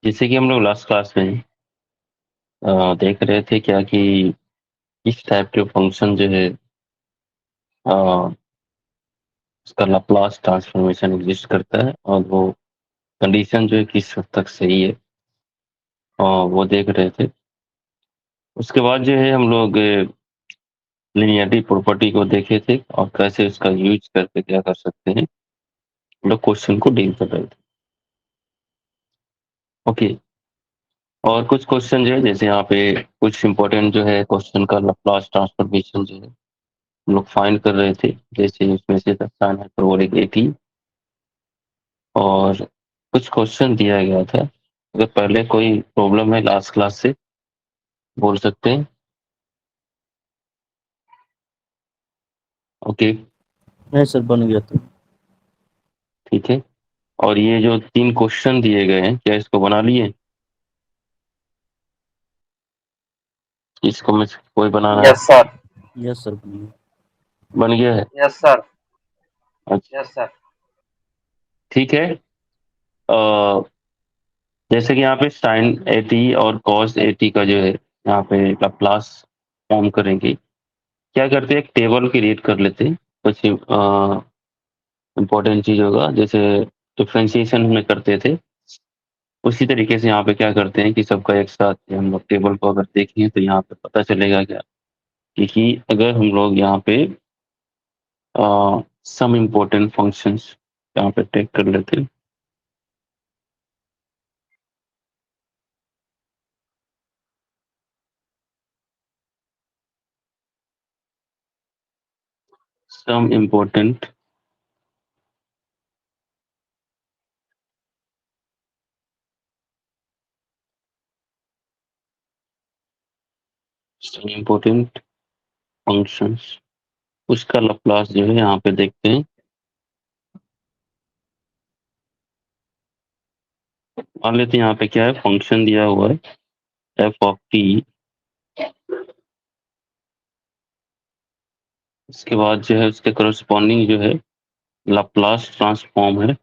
जैसे कि हम लोग लास्ट क्लास में देख रहे थे क्या कि इस टाइप के फंक्शन जो है अ, उसका लाप्लास ट्रांसफॉर्मेशन एग्जिस्ट करता है और वो कंडीशन जो है किस हद तक सही है वो देख रहे थे। उसके बाद जो है हम लोग लिनियरिटी प्रॉपर्टी को देखे थे और कैसे उसका यूज करके क्या कर सकते हैं, हम लोग क्वेश्चन को डील कर रहे थे। ओके। और कुछ क्वेश्चन जो है जैसे यहाँ पे कुछ इंपॉर्टेंट जो है क्वेश्चन का लाप्लास ट्रांसफॉर्मेशन जो है हम लोग फाइंड कर रहे थे। जैसे उसमें से साइन हाइपरबोलिक एटी और कुछ क्वेश्चन दिया गया था। अगर पहले कोई प्रॉब्लम है लास्ट क्लास से बोल सकते हैं। ओके। नहीं सर, बन गया था। ठीक है। और ये जो 3 क्वेश्चन दिए गए हैं क्या इसको बना लिए? इसको में से कोई बनाना है? Yes sir. यस सर, बन गया। बन गया है? Yes sir. अच्छा। Yes sir. ठीक है। जैसे कि यहाँ पे साइन एटी और कॉस एटी का जो है यहाँ पे लाप्लास फॉर्म करेंगे। क्या करते हैं, एक टेबल क्रिएट कर लेते हैं। कुछ इंपॉर्टेंट चीज होगा जैसे डिफरेंशिएशन में करते थे उसी तरीके से यहाँ पे क्या करते हैं कि सबका एक साथ हम लोग टेबल को अगर देखें तो यहाँ पे पता चलेगा क्या कि अगर हम लोग यहाँ पे सम इम्पोर्टेंट फंक्शंस यहाँ पे टेक कर लेते हैं। Some important some important functions उसका लाप्लास जो है यहाँ पे देखते हैं। मान लेते हैं यहाँ पे क्या है, फंक्शन दिया हुआ है एफ ऑफ टी। इसके बाद जो है उसके करस्पॉन्डिंग जो है लाप्लास ट्रांसफॉर्म है।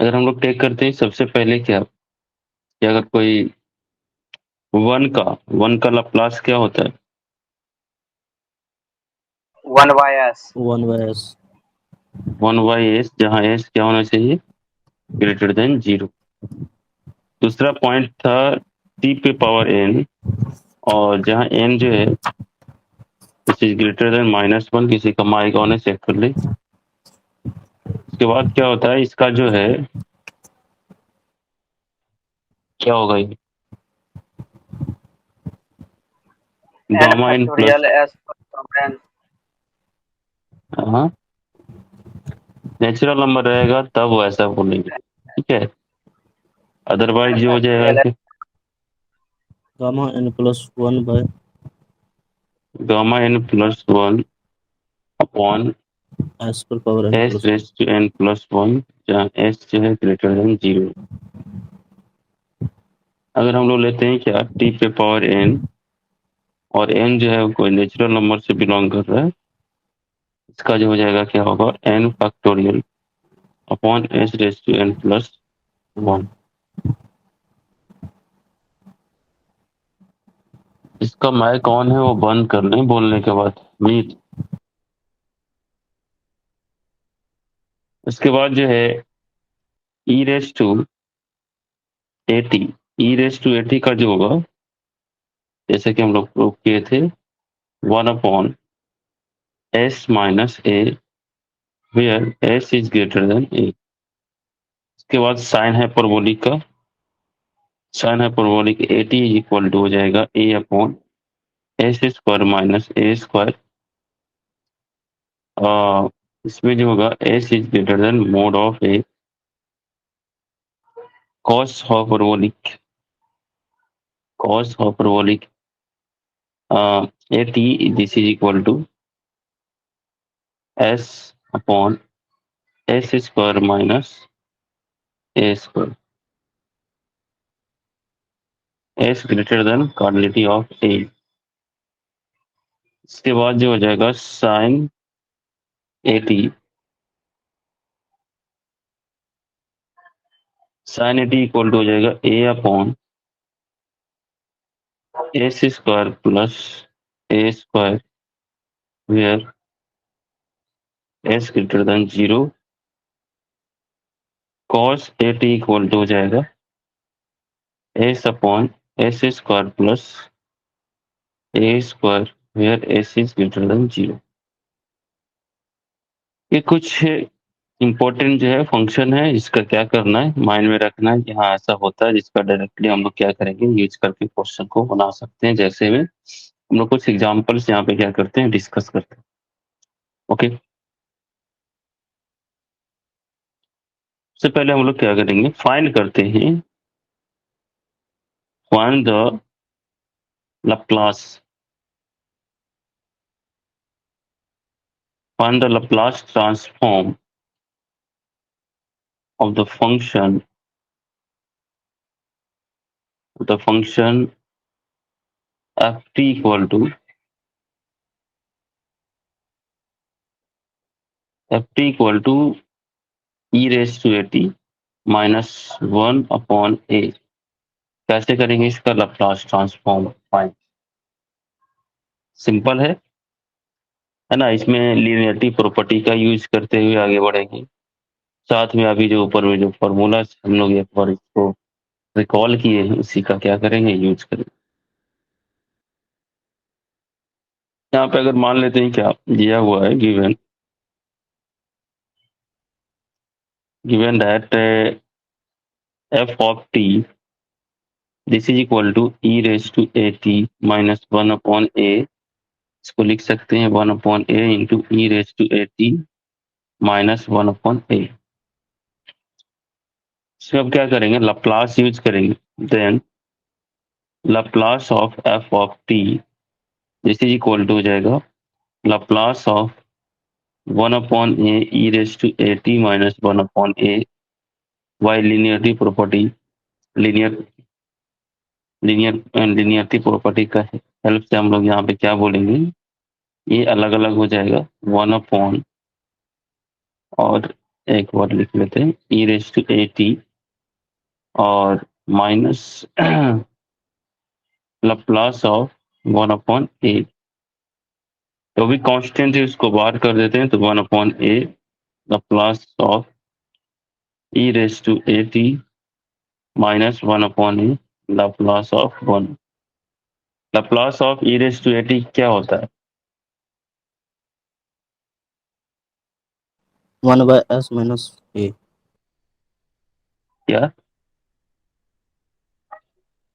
अगर हम लोग टेक करते हैं सबसे पहले क्या कि अगर कोई वन का लाप्लास क्या होता है? 1/s। 1/s। 1/s, जहाँ एस क्या होना चाहिए, ग्रेटर देन 0। दूसरा पॉइंट था टी पे पावर एन, और जहाँ एन जो है विच इज ग्रेटर देन -1, किसी का माइक ऑन है चेक कर ले। उसके बाद क्या होता है इसका जो है क्या होगा ये, n gamma n plus. Factorial s n। हाँ, नेचुरल नंबर रहेगा तब वैसा बोलेंगे, ठीक है। अदरवाइज n जो हो जाएगा फैक्टोरियल कि gamma n+1 by gamma n plus 1 upon s पर power n s plus one. Raise to n plus 1, जहाँ एस जो है ग्रेटर देन 0। अगर हम लोग लेते हैं क्या टी पे पावर एन, और एन जो है कोई नेचुरल नंबर से बिलोंग कर रहा है, इसका जो हो जाएगा क्या होगा n factorial upon S raise to n plus 1। इसका माइक ऑन है वो बंद कर लें बोलने के बाद, मीट। उसके बाद जो है e raise to at, e raise to at का जो होगा जैसे कि हम लोग प्रूव किए थे 1 upon s minus a, where s is greater than a. उसके बाद साइन हाइपरबोलिक का, sine hyperbolic at is equal to हो जाएगा a upon s square minus a square. इसमें जो होगा s is greater than mod of a cos hyperbolic, cos hyperbolic at, this is equal to s upon s square minus a square, s greater than cardinality of a. इसके बाद जो हो जाएगा sine a t, sine a t equal to हो जाएगा a upon s square plus a square where s greater than 0 cos a t equal to हो जाएगा s upon s square plus a square where s is greater than 0। ये कुछ important जो है function है, इसका क्या करना है माइंड में रखना है कि हाँ ऐसा होता है, जिसका डायरेक्टली हम लोग क्या करेंगे यूज करके क्वेश्चन को बना सकते हैं। जैसे में हम लोग कुछ एग्जांपल्स यहाँ पे क्या करते हैं डिस्कस करते हैं। ओके, सबसे पहले हम लोग क्या करेंगे फाइंड करते हैं, find the Laplace, find the Laplace transform of the function ft equal to e raised to at minus 1 upon a। कैसे करेंगे इसका लैप्लास ट्रांसफॉर्म फाइंड, सिंपल है ना। इसमें लीनियरिटी प्रॉपर्टी का यूज करते हुए आगे बढ़ेंगे। साथ में अभी जो ऊपर में जो फॉर्मूला हम लोग एक बार इसको रिकॉल किए हैं उसी का क्या करेंगे यूज करेंगे। यहाँ पे अगर मान लेते हैं क्या दिया हुआ है given that f of t this is equal to e raise to a t minus 1 upon a, इसको लिख सकते हैं 1 upon a into e raise to a t minus 1 upon a। इसमें अब क्या करेंगे लैप्लास यूज करेंगे, then Laplace of f of t this is equal to हो जाएगा Laplace of 1 upon a e raise to a t minus 1 upon a by linearity property, linear linearity property का help से हम लोग यहाँ पे क्या बोलेंगे, ये अलग अलग हो जाएगा 1 अपॉन, और एक बार लिख लेते हैं e raise to a t और minus Laplace of 1 upon a, तो भी कांस्टेंट है उसको बाहर कर देते हैं तो 1 upon a Laplace of e raise to a t minus 1 upon a Laplace of 1। Laplace of e raise to a t क्या होता है 1 by s minus a, क्या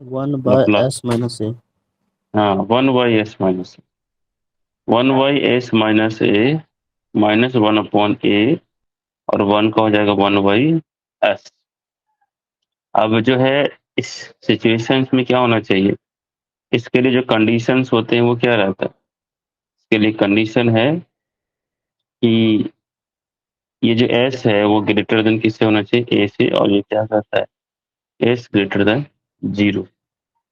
1 by Laplace, s minus a, हाँ 1 by s minus 1 by s minus a minus 1 upon a और 1 का हो जाएगा 1 by S. अब जो है इस सिचुएशन में क्या होना चाहिए, इसके लिए जो कंडीशंस होते हैं वो क्या रहता है, इसके लिए कंडीशन है कि ये जो एस है वो ग्रेटर देन किससे होना चाहिए ए से, और ये क्या करता है एस ग्रेटर देन 0।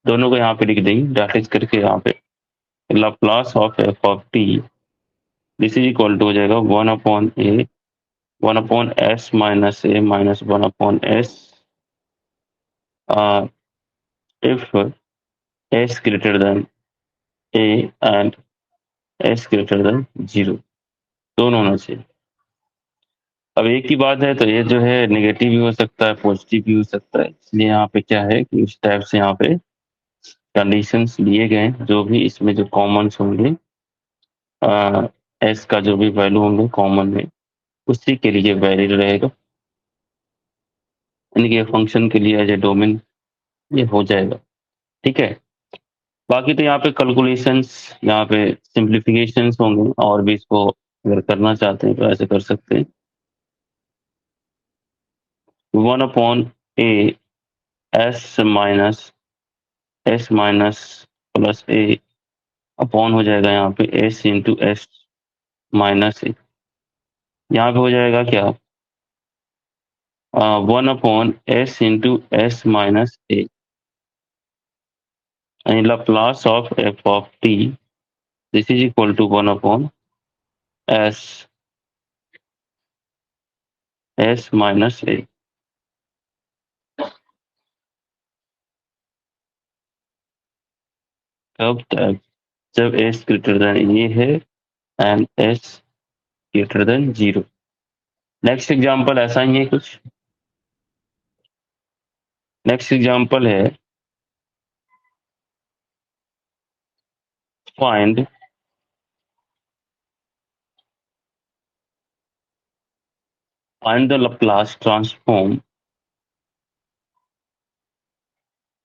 दोनों को यहाँ पे लिख देंगे डैट करके यहाँ पे Laplace of F of T this is equal to हो जाएगा 1 upon a 1 upon s minus a minus 1 upon s if s greater than a and s greater than 0 दोनों होना चाहिए। अब एक ही बात है तो ये जो है नेगेटिव भी हो सकता है पॉजिटिव भी हो सकता है, इसलिए यहाँ पे क्या है कि उस टाइप से यहाँ पे कंडीशंस लिए गए हैं, जो भी इसमें जो कॉमन्स होंगे एस का जो भी वैल्यू होंगे कॉमन में उसी के लिए वैलिड रहेगा, यानी कि फंक्शन के लिए एज ए डोमेन ये हो जाएगा। ठीक है, बाकी तो यहाँ पे कैलकुलेशंस यहाँ पे सिंप्लीफिकेशंस होंगे, और भी इसको अगर करना चाहते हैं तो ऐसे कर सकते हैं 1 upon a s minus plus a upon हो जाएगा यहाँ पे s into s minus a, यहाँ पे हो जाएगा क्या 1 upon s into s minus a, यानी Laplace of F of T this is equal to 1 upon s minus a. कब तक? जब एस ग्रेटर देन ए है and s greater than 0। Next example ऐसा ही है कुछ। नेक्स्ट एग्जांपल है find the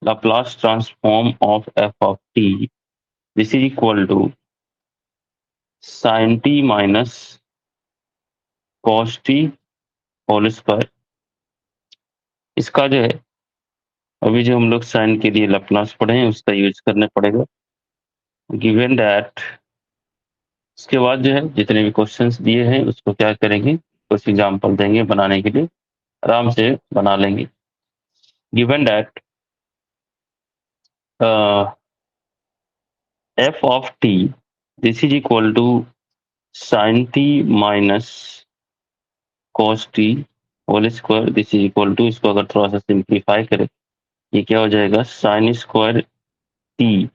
Laplace transform of f of t. This is equal to sin t minus cos t whole square. इसका जो है अभी जो हम लोग साइन के लिए लैप्लास पढ़े हैं उसका यूज करने पड़ेगा। गिवन दैट इसके बाद जो है जितने भी क्वेश्चंस दिए हैं उसको क्या करेंगे, कुछ एग्जांपल देंगे बनाने के लिए, आराम से बना लेंगे। Given that f of t this is equal to sin t minus cos t whole square this is equal to, इसको अगर थोड़ा सा सिंप्लीफाई करें ये क्या हो जाएगा, sine square t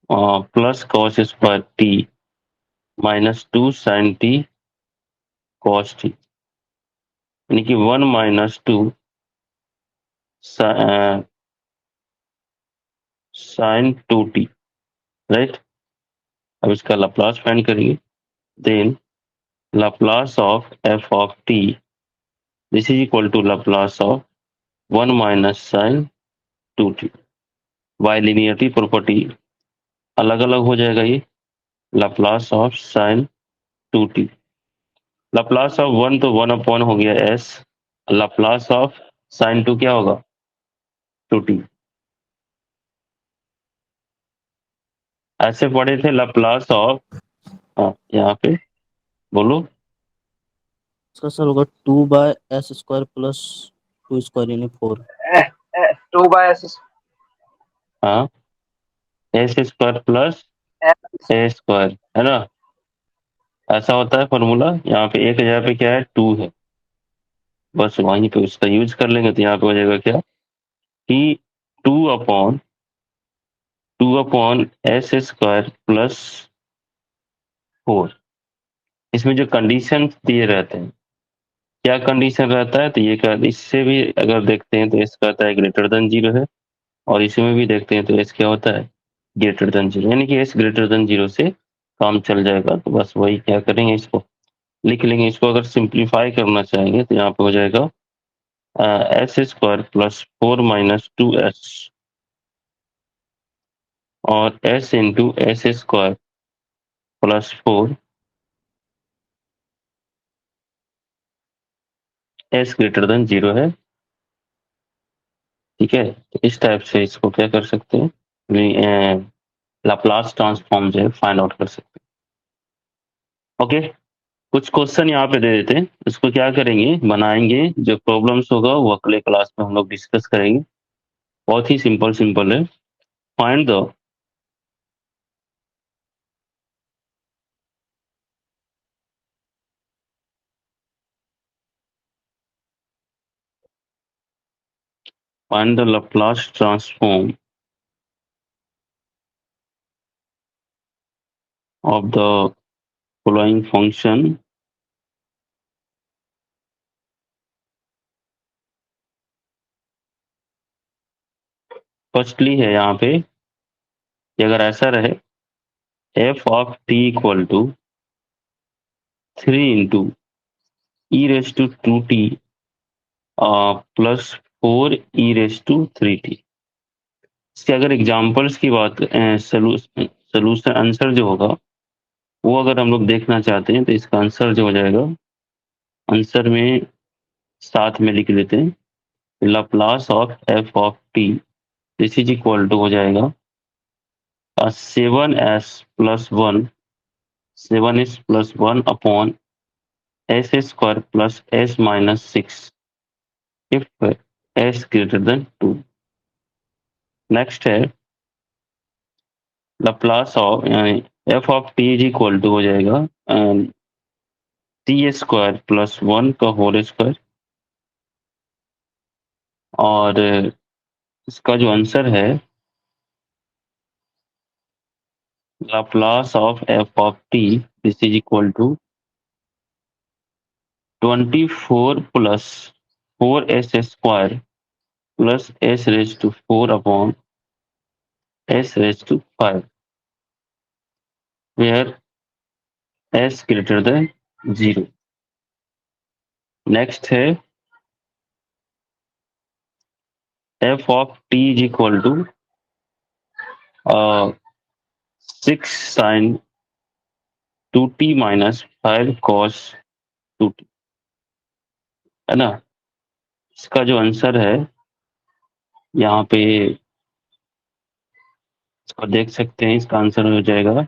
plus cos square t minus 2 sine t cos t, यानी कि 1 माइनस 2 साइन 2t, राइट। अब इसका लाप्लास फाइंड करेंगे। Then Laplace of f of t this is equal to Laplace of 1 minus sine 2t। Bilinearity property अलग अलग हो जाएगा ये, Laplace of sine 2t, Laplace of 1 तो 1 अपॉन हो गया s, लाप्लास ऑफ साइन 2 क्या होगा 2t। ऐसे पढ़े थे लाप्लास ऑफ, यहाँ पे बोलो। इसका सर होगा 2/s² प्लस 2² यानी 4। 2/s हाँ, S square plus a square है ना, ऐसा होता है फॉर्मूला। यहाँ पे एक जगह पे क्या है 2 है, बस वहीं पे उसका यूज कर लेंगे तो यहाँ पे हो जाएगा क्या कि 2 अपॉन एस स्क्वायर प्लस 4। इसमें जो कंडीशन दिए रहते हैं, क्या कंडीशन रहता है, तो ये कर इससे भी अगर देखते हैं तो एस कहता है ग्रेटर देन 0 है, और इसमें भी देखते हैं तो एस क्या होता है ग्रेटर देन 0, यानी कि एस ग्रेटर देन 0 से काम चल जाएगा। तो बस वही क्या करेंगे, इसको लिख लेंगे। इसको अगर सिंप्लीफाई करना चाहेंगे तो यहाँ पे हो जाएगा S square plus 4 minus 2s और s into S square plus 4 s greater than 0 है, ठीक है। तो इस टाइप से इसको क्या कर सकते हैं, लाप्लास ट्रांसफॉर्म जो है फाइंड आउट कर सकते हैं। ओके, कुछ क्वेश्चन यहाँ पे दे देते हैं, इसको क्या करेंगे बनाएंगे, जो प्रॉब्लम्स होगा वो अगले क्लास में हम लोग डिस्कस करेंगे। बहुत ही सिंपल सिंपल है। Find the Laplace transform of the following function firstly है यहाँ पे कि अगर ऐसा रहे f of t equal to 3 into e raise to 2t plus 4 e raise to 3t। इसके अगर एग्जांपल्स की बात सोल्यूशन आंसर जो होगा वो अगर हम लोग देखना चाहते हैं तो इसका आंसर जो हो जाएगा, आंसर में साथ में लिख लेते हैं Laplace of f of t this is equal to हो जाएगा 7s+1 upon s square plus s minus 6 if s greater than 2। Next है Laplace of F of t is equal to हो जाएगा टी स्क्वायर प्लस 1 का whole square, और इसका जो answer है Laplace of F of T this is equal to 24 plus 4s square plus s raise to 4 upon s raise to 5 where s greater than 0। Next है f of t is equal to 6 sin 2t minus 5 cos 2t, है ना। इसका जो answer है यहाँ पे इसको देख सकते हैं, इसका आंसर हो जाएगा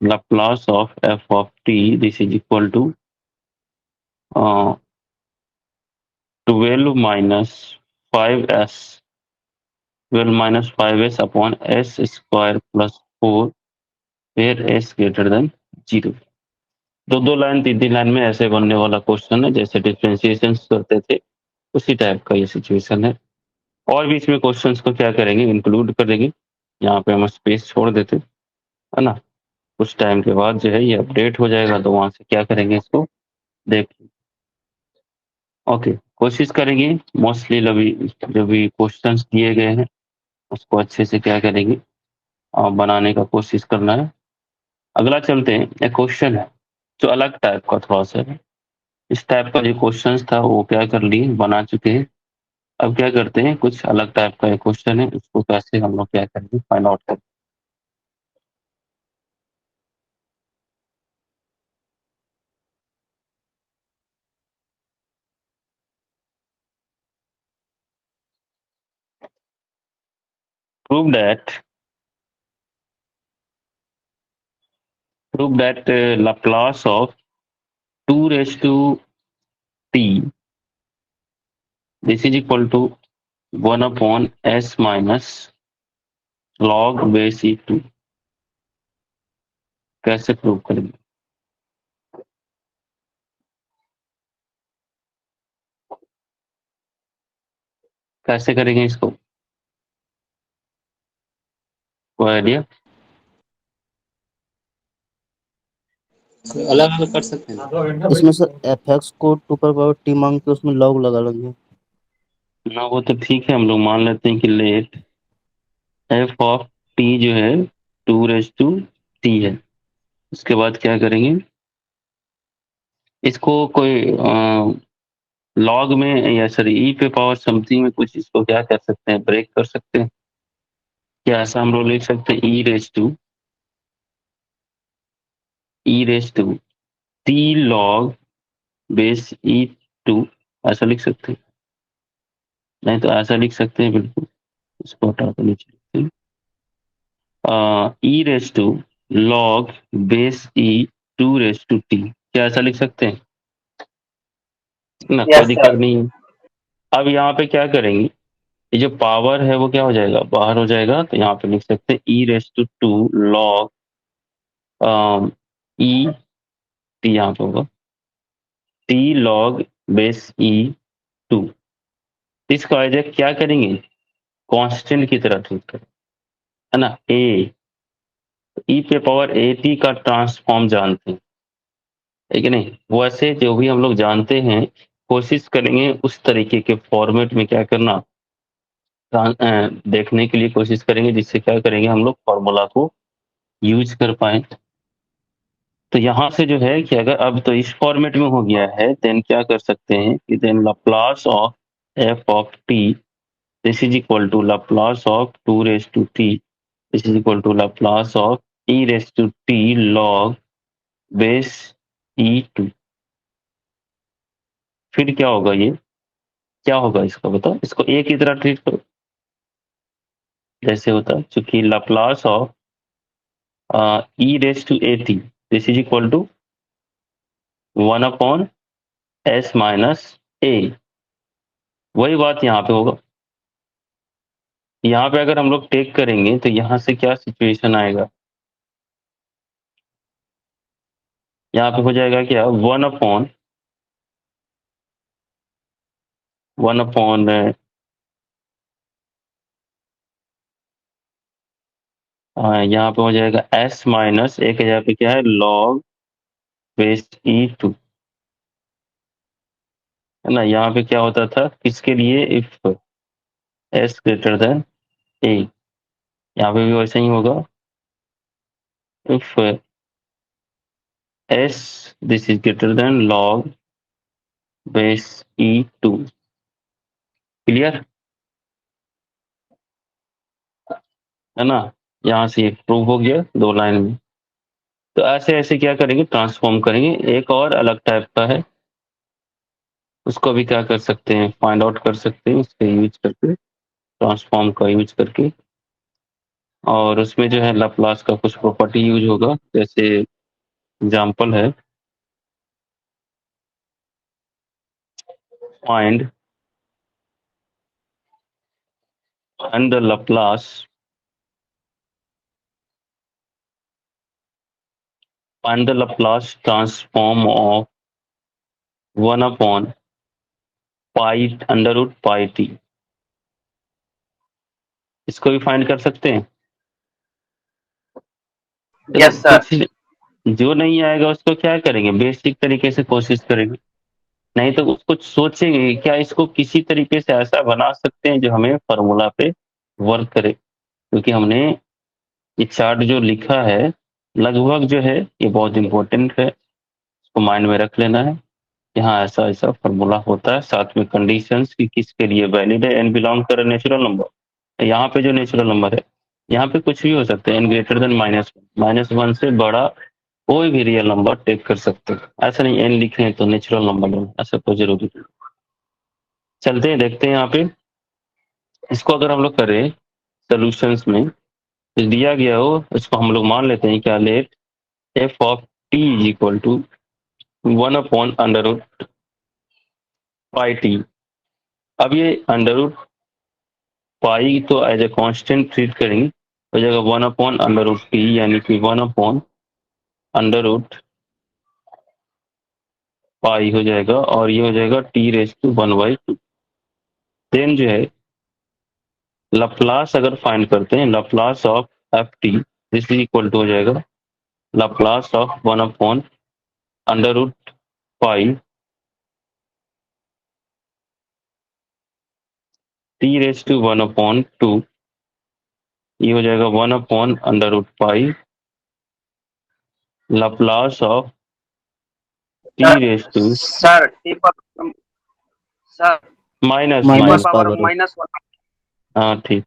Laplace of F of T this is equal to 12 minus 5s 12 minus 5s upon s square plus 4 where s greater than 0। दो लाइन 3 लाइन में ऐसे बनने वाला क्वेश्चन है, जैसे डिफरेंशिएशन करते थे उसी टाइप का ये सिचुएशन है। और भी इसमें क्वेश्चंस को क्या करेंगे, इंक्लूड कर देंगे। यहाँ पे हम स्पेस छोड़ देते, है ना। कुछ टाइम के बाद जो है ये अपडेट हो जाएगा, तो वहां से क्या करेंगे, इसको देख। ओके, कोशिश करेंगे मोस्टली जो भी क्वेश्चंस दिए गए हैं उसको अच्छे से क्या करेंगे बनाने का कोशिश करना है। अगला चलते हैं, एक क्वेश्चन है जो अलग टाइप का थोड़ा सा है। इस टाइप का जो क्वेश्चंस था वो क्या कर लिए, बना चुके हैं। अब क्या करते हैं, कुछ अलग टाइप का एक क्वेश्चन है, उसको कैसे हम लोग क्या करेंगे, फाइंड आउट करेंगे। Prove that Laplace of 2 raise to t this is equal to 1 upon s minus log base e2। कैसे प्रूव करेंगे, कैसे करेंगे इसको, कोई आइडिया? अलग अलग कर सकते हैं इसमें से एफ एक्स को 2 मांग के उसमें लॉग लगा लेंगे ना वो तो ठीक है, हम लोग मान लेते हैं कि लेट एफ ऑफ टी जो है 2 रेज टू टी है। उसके बाद क्या करेंगे, इसको कोई लॉग में या सॉरी ई पे पावर समथिंग में कुछ इसको क्या कर सकते हैं, ब्रेक कर सकते हैं। क्या ऐसा हम लोग लिख सकते हैं, e raise to t log base e two, ऐसा लिख सकते हैं। नहीं तो ऐसा लिख सकते हैं, बिल्कुल इसको हटा कर नीचे लिखते हैं, e raise to log base e 2 raise to t. क्या ऐसा लिख सकते हैं ना, कोई यस दिक्कत सर। नहीं है। अब यहाँ पे क्या करेंगे, ये जो पावर है वो क्या हो जाएगा, बाहर हो जाएगा, तो यहाँ पे लिख सकते हैं e raise to 2 log e t, यहाँ पे होगा टी लॉग बेस ई 2। इसका एज क्या करेंगे, कांस्टेंट की तरह ट्रीट करें, है ना। ए ई पे पावर ए टी का ट्रांसफॉर्म जानते हैं, है कि नहीं। वैसे जो भी हम लोग जानते हैं कोशिश करेंगे उस तरीके के फॉर्मेट में क्या करना, देखने के लिए कोशिश करेंगे, जिससे क्या करेंगे हम लोग फॉर्मूला को यूज कर पाए। तो यहाँ से जो है कि अगर अब तो इस फॉर्मेट में हो गया है, देन क्या कर सकते हैं कि then Laplace of F of T this is equal to Laplace of 2 raise to t this is equal to Laplace of e raise to t log base e two. फिर क्या होगा, ये क्या होगा इसका बताओ, इसको ए की तरह ट्रीट करो जैसे होता है, चूंकि Laplace of e raise to a t this is equal to 1 upon s minus a. वही बात यहाँ पे होगा। यहाँ पे अगर हम लोग टेक करेंगे तो यहाँ से क्या सिचुएशन आएगा, यहाँ पे हो जाएगा क्या, वन अपॉन यहाँ पे हो जाएगा s माइनस एक हजार पे क्या है, log बेस e2 है ना। यहाँ पे क्या होता था, किसके लिए, if s greater then a, यहाँ पे भी वैसा ही होगा, if s this is greater then log base e2। Clear है ना। यहाँ से ये प्रूव हो गया 2 लाइन में। तो ऐसे ऐसे क्या करेंगे, ट्रांसफॉर्म करेंगे। एक और अलग टाइप का है, उसको भी क्या कर सकते हैं, फाइंड आउट कर सकते हैं उसके यूज करके, ट्रांसफॉर्म का यूज करके। और उसमें जो है लाप्लास का कुछ प्रॉपर्टी यूज होगा, जैसे एग्जांपल है, find find the Laplace transform of 1 pi under root pi t. इसको भी फाइंड कर सकते हैं। देखो Yes, sir. कुछ जो नहीं आएगा उसको क्या करेंगे, बेसिक तरीके से कोशिश करेंगे, नहीं तो कुछ सोचेंगे क्या इसको किसी तरीके से ऐसा बना सकते हैं जो हमें फॉर्मूला पे वर्क करे। क्योंकि हमने ये चार्ट जो लिखा है लगभग जो है ये बहुत इंपॉर्टेंट है, इसको माइंड में रख लेना है कि हाँ ऐसा ऐसा फॉर्मूला होता है, साथ में कंडीशंस कि किसके लिए वैलिड है, एन बिलोंग कर नेचुरल नंबर। यहाँ पे जो नेचुरल नंबर है, यहाँ पे कुछ भी हो सकता है, एन ग्रेटर देन -1 से बड़ा कोई भी रियल नंबर टेक कर सकते हैं। ऐसा नहीं एन लिखे हैं तो नेचुरल नंबर लेना, ऐसा कोई जरूरी नहीं। चलते हैं देखते हैं यहाँ पे, इसको अगर हम लोग करें सोल्यूशंस में, तो दिया गया हो इसको हम लोग मान लेते हैं क्या, let f of t is equal to 1/√πt। अब ये अंडर रूट पाई तो एज ए कांस्टेंट ट्रीट करेंगे, हो जाएगा 1/√p, यानी कि 1/√पाई हो जाएगा, और ये हो जाएगा t⁻1/2। देन जो है लप्लास अगर फाइंड करते हैं, Laplace of f t this is equal to हो जाएगा लप्लास ऑफ 1/√पाई t⁻1/2, ये हो जाएगा 1/√पाई Laplace of Sir, t⁻, sir, sir, minus t minus power power of -1. हाँ ठीक,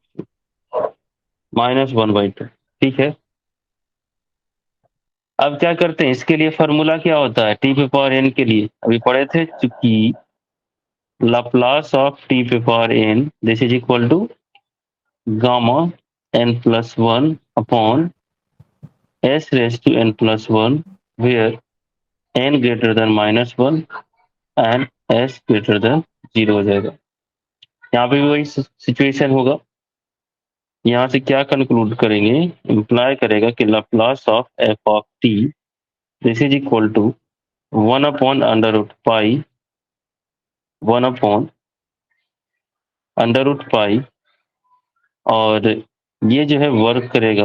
-1/2 ठीक है। अब क्या करते हैं, इसके लिए फॉर्मूला क्या होता है, टी पे पावर एन के लिए अभी पढ़े थे, चूंकि लाप्लास ऑफ टी पे power n this is equal to gamma n+1 upon s⁻n+1 where n greater than -1 and s greater than 0 हो जाएगा। यहाँ पे भी वही सिचुएशन होगा। यहाँ से क्या कंक्लूड करेंगे, इंप्लाई करेगा कि Laplace of F of T this is equal to 1/√पाई 1/√पाई, और ये जो है वर्क करेगा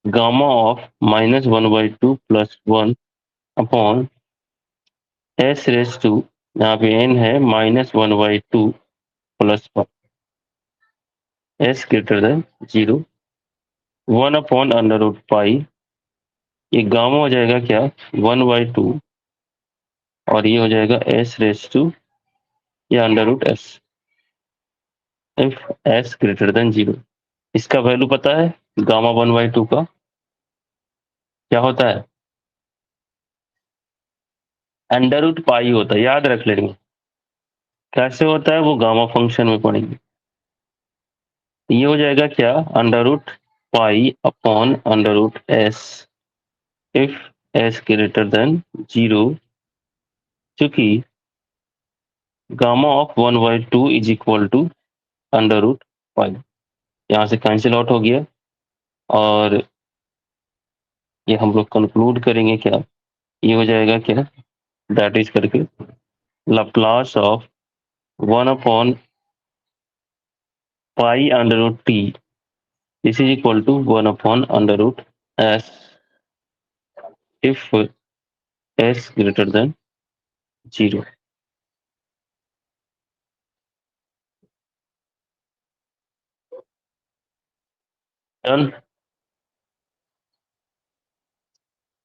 gamma of -1/2 plus 1 upon s⁻², यहाँ पे n है -1/2 प्लस 1, s ग्रेटर देन 0, 1/√पाई, ये गामा हो जाएगा क्या, 1/2, और ये हो जाएगा s⁻², या under root s, if s greater than 0। इसका वैल्यू पता है गामा 1/2 का क्या होता है, अंडर रूट पाई होता है, याद रख लेंगे कैसे होता है, वो गामा फंक्शन में पढ़ेंगे। ये हो जाएगा क्या, under root pi upon under root s, if s greater than 0, चूंकि gamma of 1/2 is equal to under root pi. यहाँ से कैंसिल आउट हो गया, और ये हम लोग कंक्लूड करेंगे क्या, ये हो जाएगा क्या, दैट इज करके लैप्लास ऑफ 1/पाई under root t, this is equal to 1/√s if s greater than 0. Done.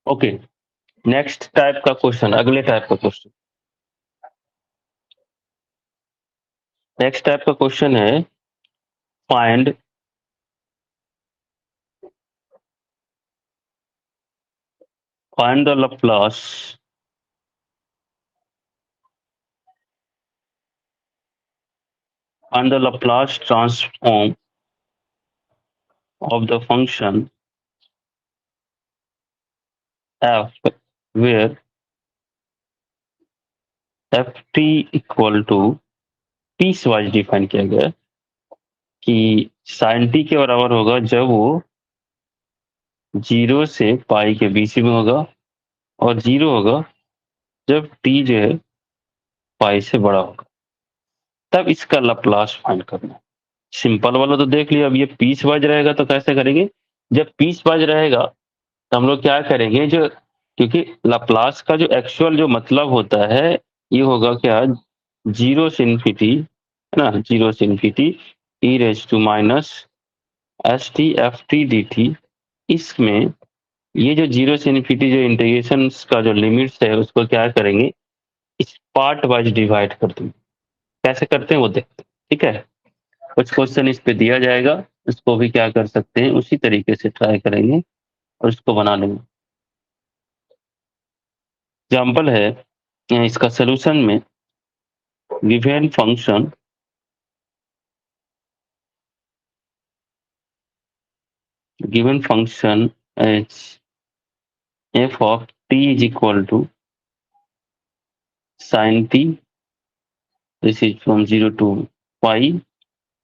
Okay, next type का क्वेश्चन, अगले टाइप का क्वेश्चन। नेक्स्ट टाइप का क्वेश्चन है find find the Laplace find the Laplace transform of the function f where ft equal to piecewise define किया गया है कि साइन टी के बराबर होगा जब वो 0 से पाई के बीच में होगा, और 0 होगा जब टी जो है पाई से बड़ा होगा, तब इसका लैप्लास फाइंड करना है। सिंपल वाला तो देख लिया, अब ये पीस वाइज रहेगा तो कैसे करेंगे, जब पीस वाइज रहेगा तो हम लोग क्या करेंगे, जो क्योंकि लैप्लास का जो एक्चुअल जो मतलब होता है ये होगा क्या, 0 से इन्फिनिटी है ना, 0 से infinity e raise to minus s t f t d t. इसमें ये जो 0 से इन्फिनिटी जो इंटीग्रेशन का जो लिमिट्स है उसको क्या करेंगे, इस पार्ट वाइज डिवाइड कर देंगे। कैसे करते हैं वो देखते हैं, ठीक है। कुछ क्वेश्चन इस पे दिया जाएगा, इसको भी क्या कर सकते हैं उसी तरीके से ट्राई करेंगे और इसको बना लेंगे। एग्जाम्पल है इसका सोल्यूशन में, given function H f of t is equal to sin t, this is from 0 to pi,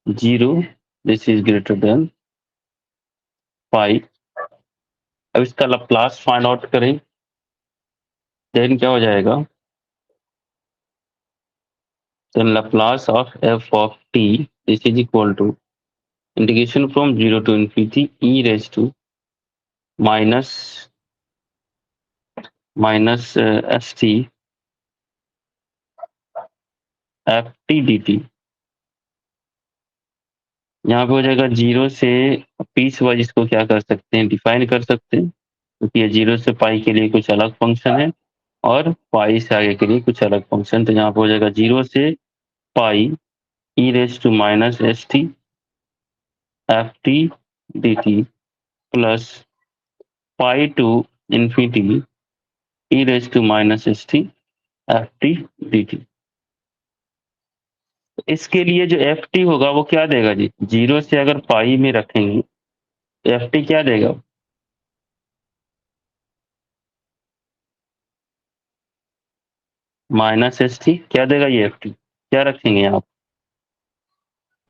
0 this is greater than pi। अब इसका लैप्लास फाइंड आउट करें, देन क्या हो जाएगा, then Laplace of f of t this is equal to integration from 0 to infinity e raised to minus s t f t d t. यहाँ पे हो जाएगा 0 से पीस वाइज, इसको क्या कर सकते हैं, डिफाइन कर सकते हैं, क्योंकि ये 0 से पाई के लिए कुछ अलग फंक्शन है और पाई से आगे के लिए कुछ अलग फंक्शन। तो यहाँ पे हो जाएगा 0 से pi e raise to minus s t f t d t plus pi to infinity e raise to minus s t f t d t. इसके लिए जो एफ टी होगा वो क्या देगा जी, 0 से अगर पाई में रखेंगे तो एफ टी क्या देगा, माइनस एस टी क्या देगा, ये एफ टी क्या रखेंगे यहाँ,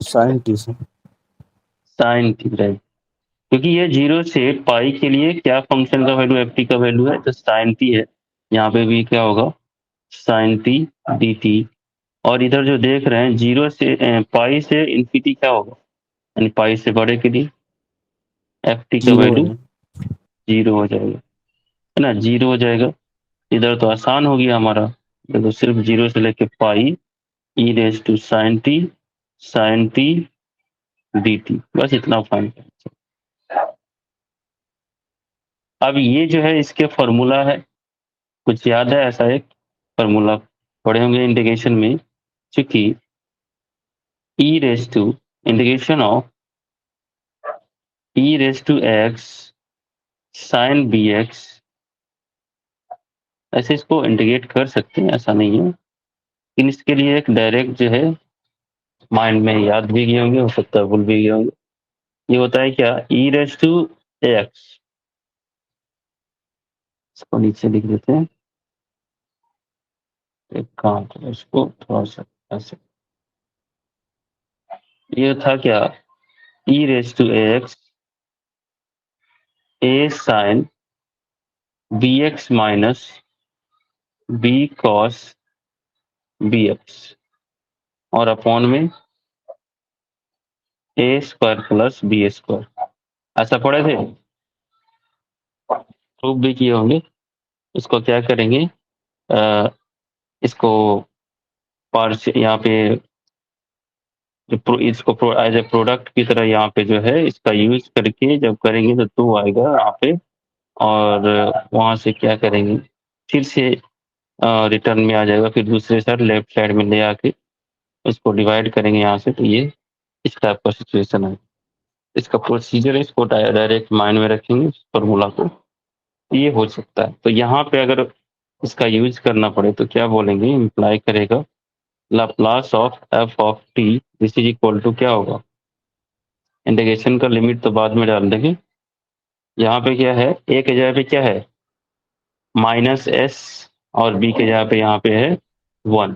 साइन टी से। साइन टी राइट, क्योंकि ये 0 से पाई के लिए क्या फंक्शन का वैल्यू, एफ टी का वैल्यू है तो साइन टी है। यहाँ पे भी क्या होगा, साइन टी डी टी। और इधर जो देख रहे हैं 0 से पाई से इन्फिनिटी क्या होगा, यानी पाई से बड़े के लिए एफ टी का 0 वैल्यू है। 0 हो जाएगा, है ना, 0 हो जाएगा। इधर तो आसान हो गया हमारा, देखो सिर्फ 0 से लेके pi e raise to sine t d t, बस इतना फाइन। अब ये जो है इसके फॉर्मूला है, कुछ याद है ऐसा एक फॉर्मूला पढ़े होंगे इंटीग्रेशन में, चूंकि e raise to integration of e raise to x sine b x, ऐसे इसको इंटीग्रेट कर सकते हैं, ऐसा नहीं है, लेकिन इसके लिए एक डायरेक्ट जो है माइंड में याद भी गए होंगे, हो सकता है भूल भी गए होंगे। ये होता है क्या, ई रेज टू एक्स, इसको नीचे लिख देते हैं, एक काम करो इसको थोड़ा सा ऐसे, ये था क्या, e raise to x a sine b x minus b cos b x और अपॉन में a square plus b square, ऐसा पढ़े थे, प्रूफ भी किए होंगे। इसको क्या करेंगे, इसको पार्श यहाँ पे इसको एज ए प्रोडक्ट की तरह यहाँ पे जो है इसका यूज करके जब करेंगे तो 2 आएगा यहाँ पे, और वहां से क्या करेंगे, फिर से रिटर्न में आ जाएगा, फिर दूसरे साइड लेफ्ट साइड में ले आके इसको डिवाइड करेंगे यहाँ से, तो ये इस टाइप का सिचुएशन है। इसका प्रोसीजर है, इसको डायरेक्ट माइंड में रखेंगे फॉर्मूला को, ये हो सकता है। तो यहाँ पे अगर इसका यूज करना पड़े तो क्या बोलेंगे, इम्प्लाई करेगा Laplace of F of T this is equal to क्या होगा, इंटीग्रेशन का लिमिट तो बाद में डाल देंगे। यहाँ पे क्या है, ए के जगह पे क्या है माइनस एस, और बी के जगह पे यहाँ पे है 1,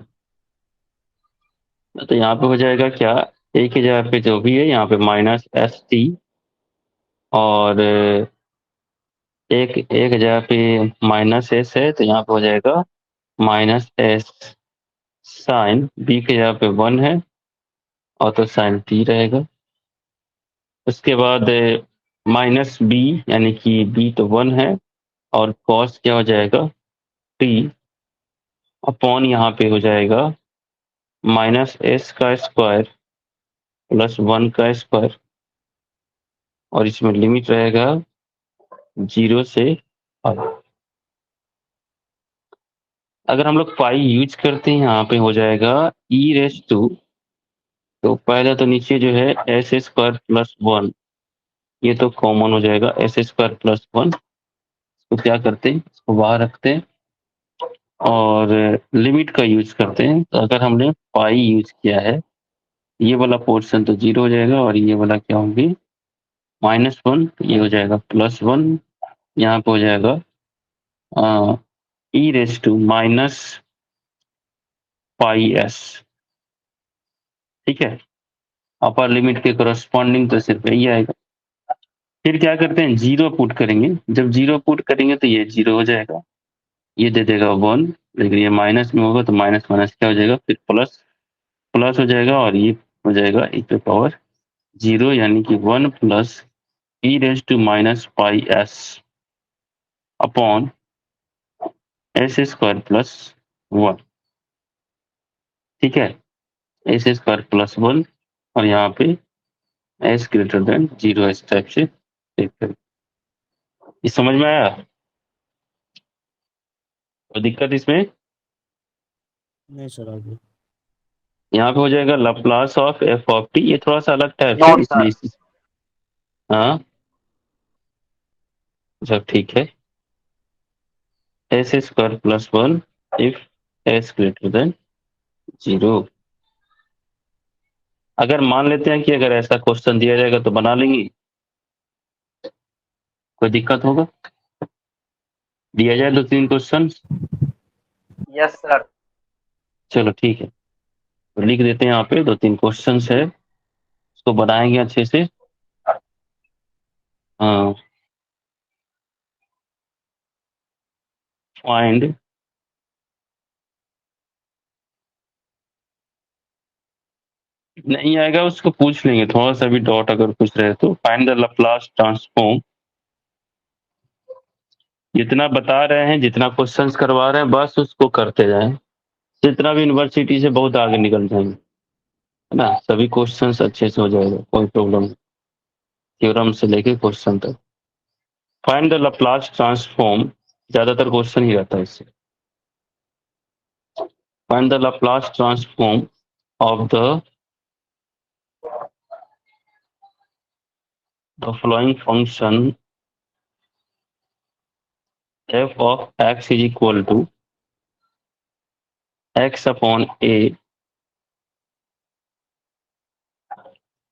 तो यहाँ पे हो जाएगा क्या, ए की जगह पे जो भी है यहाँ पे माइनस एस टी, और एक जगह पे माइनस एस है तो यहाँ पे हो जाएगा माइनस एस साइन, बी की जगह पे 1 है और तो साइन टी रहेगा। उसके बाद माइनस बी, यानी कि बी तो 1 है, और कॉस क्या हो जाएगा टी अपॉन यहाँ पे हो जाएगा माइनस एस का स्क्वायर प्लस 1 का स्क्वायर, और इसमें लिमिट रहेगा 0 से पाई। अगर हम लोग पाई यूज करते हैं यहाँ पे हो जाएगा ई रेस टू, तो पहले तो नीचे जो है एस स्क्वायर प्लस 1, ये तो कॉमन हो जाएगा एस स्क्वायर प्लस 1, तो क्या करते हैं इसको बाहर रखते हैं और लिमिट का यूज करते हैं। तो अगर हमने पाई यूज किया है, ये वाला पोर्शन तो 0 हो जाएगा, और ये वाला क्या होंगे -1, ये हो जाएगा +1, यहाँ पे हो जाएगा e raise to minus pi s, ठीक है। अपर लिमिट के करस्पॉन्डिंग तो सिर्फ यही आएगा। फिर क्या करते हैं, 0 पुट करेंगे, जब 0 पुट करेंगे तो ये 0 हो जाएगा, ये दे देगा 1, लेकिन ये माइनस में होगा तो माइनस माइनस क्या हो जाएगा, फिर प्लस प्लस हो जाएगा, और ये हो जाएगा e टू पावर 0, यानी कि 1 plus e raise to minus pi s upon s square plus 1, ठीक है, एस स्क्वायर प्लस 1, और यहाँ पे एस ग्रेटर देन 0 इस टाइप से देख कर, ये समझ में आया, तो दिक्कत इसमें नहीं सर आगे। यहाँ पे हो जाएगा Laplace of F of T, ये थोड़ा सा अलग टाइप से, नोट इसलिए सर। हाँ सब ठीक है, S square plus 1 if s greater than 0। अगर मान लेते हैं कि अगर ऐसा क्वेश्चन दिया जाएगा तो बना लेंगे, कोई दिक्कत होगा, दिया जाए 2-3 क्वेश्चन, यस सर। चलो ठीक है, तो लिख देते हैं यहाँ पे 2-3 क्वेश्चन है, उसको बनाएंगे अच्छे से। फाइंड नहीं आएगा उसको पूछ लेंगे, थोड़ा सा भी डॉट अगर कुछ रहे तो, फाइंड द लैप्लास ट्रांसफॉर्म, जितना बता रहे हैं जितना क्वेश्चंस करवा रहे हैं बस उसको करते जाएं, जितना भी यूनिवर्सिटी से बहुत आगे निकल जाएंगे, है ना, सभी क्वेश्चंस अच्छे से हो जाएगा, कोई प्रॉब्लम नहीं, थ्योरम से लेके क्वेश्चन तक। फाइंड द लैप्लास ट्रांसफॉर्म, ज्यादातर क्वेश्चन ही रहता है इससे। Find the Laplace transform of the following function f of x is equal to x upon a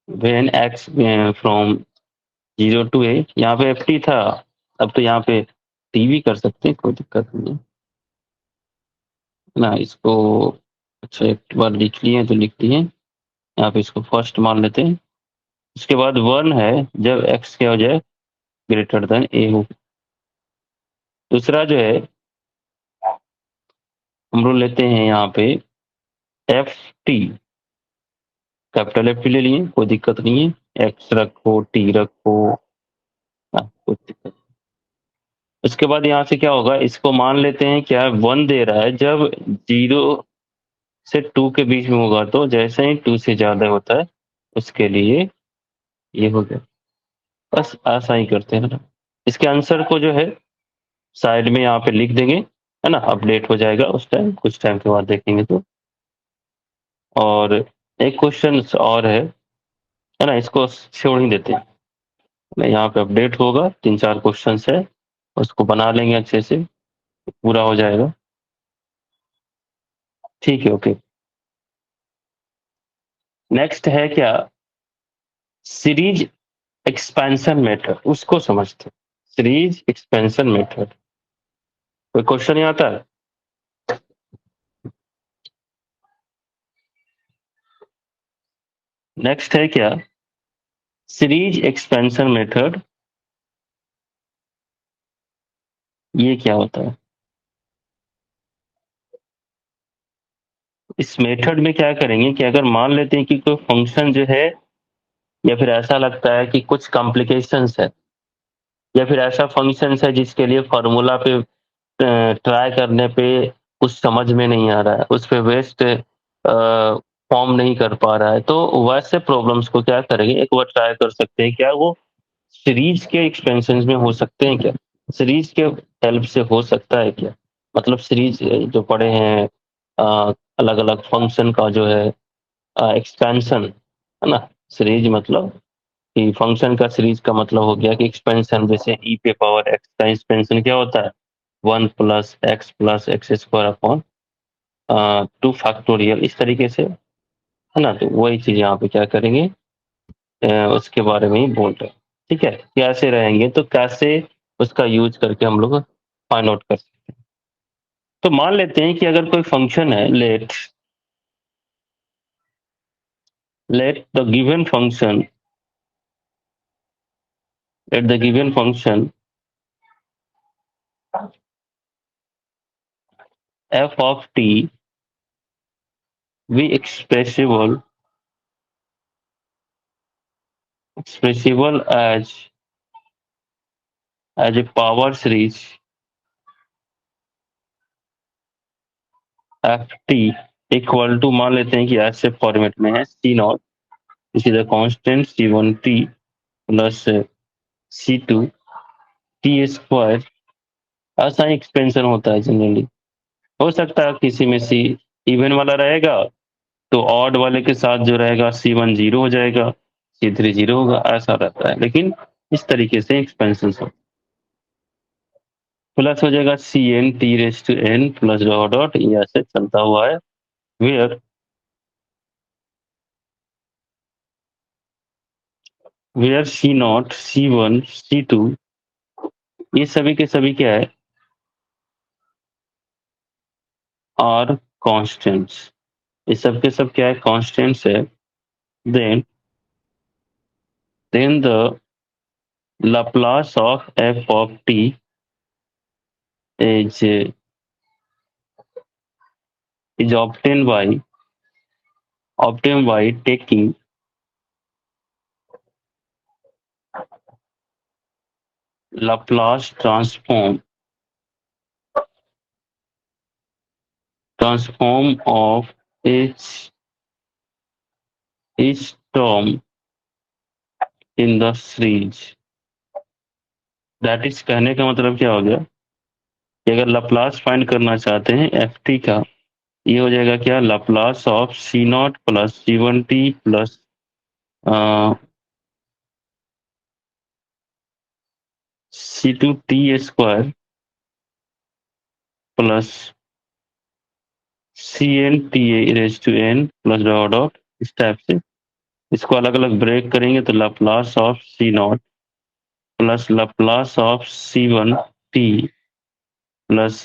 when x from 0 to a, यहाँ पे ft था, अब तो यहाँ पे t भी कर सकते हैं, कोई दिक्कत नहीं है ना इसको। अच्छा एक बार लिख लिए तो लिख लिए, यहाँ पे इसको फर्स्ट मान लेते हैं। उसके बाद 1 है जब x क्या हो जाए ग्रेटर देन a हो। दूसरा जो है हम लोग लेते हैं यहाँ पे F T, capital F T ले लिए, कोई दिक्कत नहीं है, एक्स रखो, टी रखो, कोई दिक्कत नहीं। उसके बाद यहाँ से क्या होगा, इसको मान लेते हैं क्या 1 दे रहा है, जब 0 से 2 के बीच में होगा, तो जैसे ही 2 से ज्यादा होता है उसके लिए ये हो गया। बस ऐसा ही करते हैं ना। इसके आंसर को जो है साइड में यहाँ पे लिख देंगे, है ना, अपडेट हो जाएगा उस टाइम, कुछ टाइम के बाद देखेंगे तो। और एक क्वेश्चन और है ना, इसको छोड़ ही देते हैं ना, यहाँ पे अपडेट होगा, 3-4 क्वेश्चन है, उसको बना लेंगे अच्छे से, पूरा हो जाएगा। ठीक है, ओके। नेक्स्ट है क्या, सीरीज एक्सपेंशन मेथड, उसको समझते हैं। सीरीज एक्सपेंशन मेथड, कोई क्वेश्चन नहीं आता है? नेक्स्ट है क्या, सीरीज एक्सपेंशन मेथड, ये क्या होता है? इस मेथड में क्या करेंगे कि अगर मान लेते हैं कि कोई फंक्शन जो है, या फिर ऐसा लगता है कि कुछ कॉम्प्लिकेशंस है, या फिर ऐसा फंक्शन है जिसके लिए फॉर्मूला पे ट्राई करने पे कुछ समझ में नहीं आ रहा है, उस पे वेस्ट फॉर्म नहीं कर पा रहा है, तो वैसे प्रॉब्लम्स को क्या करेंगे, एक बार ट्राई कर सकते हैं, क्या वो सीरीज के एक्सपेंशन में हो सकते हैं क्या, सीरीज के हेल्प से हो सकता है क्या, मतलब सीरीज जो पढ़े हैं अलग अलग फंक्शन का जो है एक्सपेंशन, है ना, सीरीज मतलब कि फंक्शन का सीरीज का मतलब हो गया कि एक्सपेंशन, जैसे ई पे पावर एक्स का एक्सपेंशन क्या होता है, 1 + x + x² अपॉन 2 फैक्टोरियल, इस तरीके से, है ना। तो वही चीज यहाँ पे क्या करेंगे, उसके बारे में ही बोल रहे हैं। ठीक है, कैसे रहेंगे तो कैसे उसका यूज करके हम लोग फाइंड आउट कर सकते हैं। तो मान लेते हैं कि अगर कोई फंक्शन है, late the given function, let the given function f of t be expressible as a power series f t equal to, मान लेते हैं कि ऐसे फॉर्मेट में है, c not is the constant c1t plus c2 t square, ऐसा ही expansion होता है जनरली। हो सकता है किसी में सी इवन वाला रहेगा, तो ऑड वाले के साथ जो रहेगा C1 0 हो जाएगा, C3 0 होगा, ऐसा रहता है। लेकिन इस तरीके से एक्सपेंशन हो, प्लस हो जाएगा CN T⁻n plus dot dot, ये ऐसे चलता हुआ है, where where C0 C1 C2 ये सभी के सभी क्या है, आर कॉन्स्टेंट्स, ये सब के सब क्या है, कॉन्स्टेंट्स है। Then the Laplace of f of t is is obtained by taking Laplace transform of each term in the series। That is, कहने का मतलब क्या हो गया कि अगर लप्लास फाइंड करना चाहते हैं एफ टी का, ये हो जाएगा क्या, Laplace of C0 plus C1t plus C2t² plus CN plus dot dot, इस टाइप से इसको अलग अलग ब्रेक करेंगे तो Laplace of C0 plus Laplace of C1t plus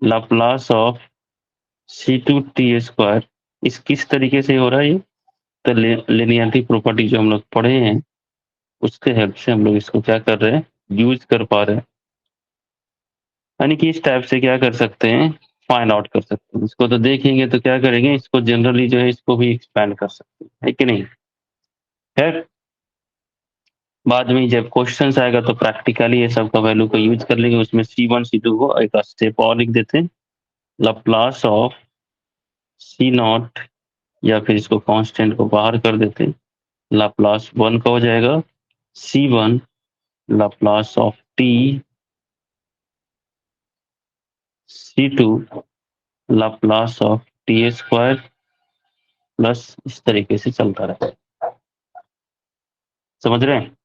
Laplace of C2t²। इस किस तरीके से हो रहा है ये, तो लिनियरिटी प्रॉपर्टी जो हम लोग पढ़े हैं उसके हेल्प से हम लोग इसको क्या कर रहे हैं, यूज कर पा रहे हैं। यानी कि इस टाइप से क्या कर सकते हैं फाइंड आउट कर सकते हैं। इसको तो देखेंगे तो क्या करेंगे, इसको जनरली जो है इसको भी एक्सपेंड कर सकते हैं, है कि नहीं। खैर बाद में जब क्वेश्चन आएगा तो प्रैक्टिकली ये सब का वैल्यू को यूज कर लेंगे। उसमें C1 C2 को एक स्टेप और लिख देते हैं, लैप्लस ऑफ C0, या फिर इसको कांस्टेंट को बाहर कर देते हैं, लाप्लास 1 का हो जाएगा C1 Laplace of t C2 Laplace of T square plus इस तरीके से चलता रहता है। समझ रहे हैं?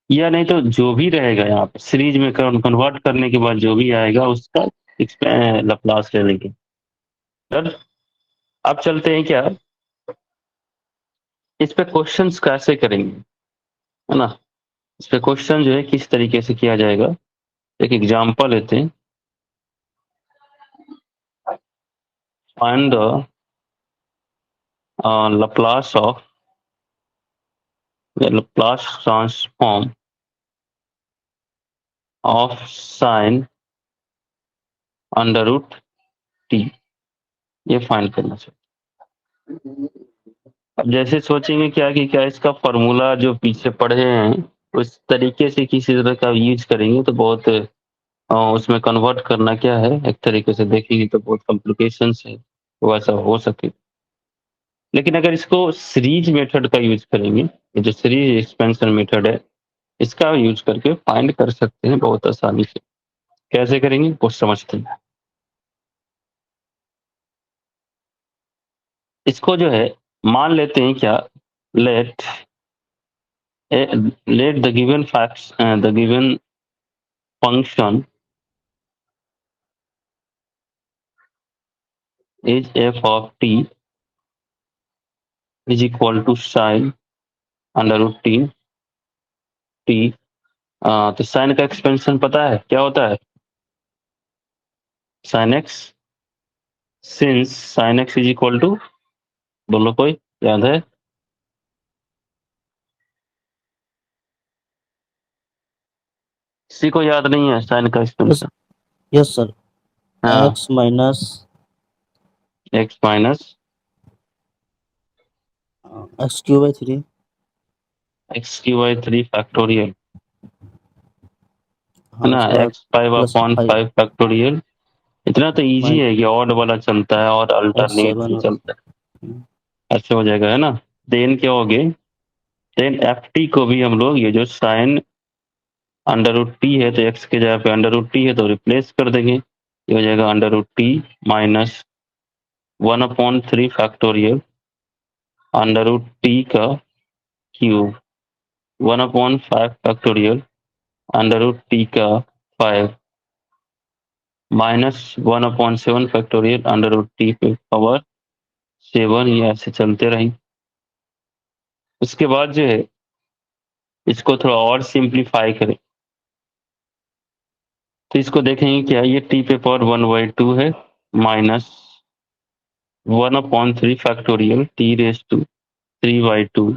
या नहीं तो जो भी रहेगा यहाँ पे सीरीज में कन्वर्ट करने के बाद जो भी आएगा उसका लाप्लास ले लेंगे। सर अब चलते हैं क्या इस पे क्वेश्चंस कैसे करेंगे, है ना। इस पे क्वेश्चन जो है किस तरीके से किया जाएगा, एक एग्जांपल लेते हैं। Find the Laplace of the Laplace transform of sin under root t, ये फाइंड करना चाहिए। अब जैसे सोचेंगे क्या कि क्या इसका फॉर्मूला जो पीछे पढ़े हैं उस तरीके से किसी तरह का यूज करेंगे तो बहुत उसमें कन्वर्ट करना क्या है एक तरीके से देखेंगे तो बहुत कॉम्प्लिकेशंस है, तो ऐसा हो सके। लेकिन अगर इसको सीरीज मेथड का यूज करेंगे, ये जो सीरीज एक्सपेंशन मेथड है इसका यूज करके फाइंड कर सकते हैं बहुत आसानी से। कैसे करेंगे वो समझते हैं। इसको जो है मान लेते हैं क्या, let let the given facts the given function is f of t is equal to sine under root T. तो साइन का एक्सपेंशन पता है क्या होता है, sine X, since sine X is equal to, बोलो कोई याद है। किसी को याद नहीं है साइन का एक्सपेंशन। यस सर, हाँ, x minus x minus x Q by 3 x की बाई 3 फैक्टोरियल, है हाँ ना, उसके बाद एक्स 5 प्लस अपॉन 5 5 फैक्टोरियल। इतना तो इजी है कि ऑड वाला चलता है और एक्स अल्टरनेट 7 भी और चलता है, ऐसे हो जाएगा, है ना। देन क्या हो गए, देन एफ टी को भी हम लोग ये जो साइन अंडर रूट टी है तो एक्स के जगह पे अंडर रूट टी है तो रिप्लेस कर देंगे, ये हो जाएगा under root t minus 1/3 factorial under root t का cube 1/5 factorial under root t का 5 minus 1/7 factorial under root t पे पावर 7, ये ऐसे चलते रहेंगे। उसके बाद जो है इसको थोड़ा और सिंप्लीफाई करें तो इसको देखेंगे क्या, ये टी पे पावर 1/2 है minus 1/3 factorial T raise to 3/2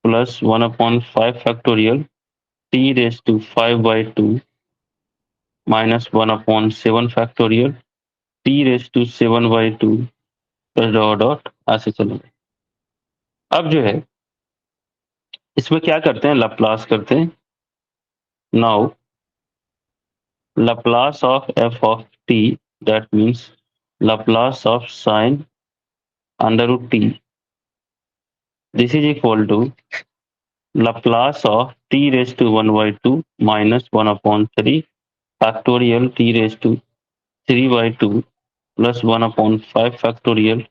plus 1/5 factorial T raise to 5/2 minus 1/7 factorial T raise to 7/2 plus dot dot ऐसे चलेंगे। अब जो है इसमें क्या करते हैं, लैप्लास करते हैं। Now Laplace of f of t, that means Laplace of sine under root t. This is equal to Laplace of t raised to 1/2 minus 1/3 factorial t raised to 3/2 plus 1/5 factorial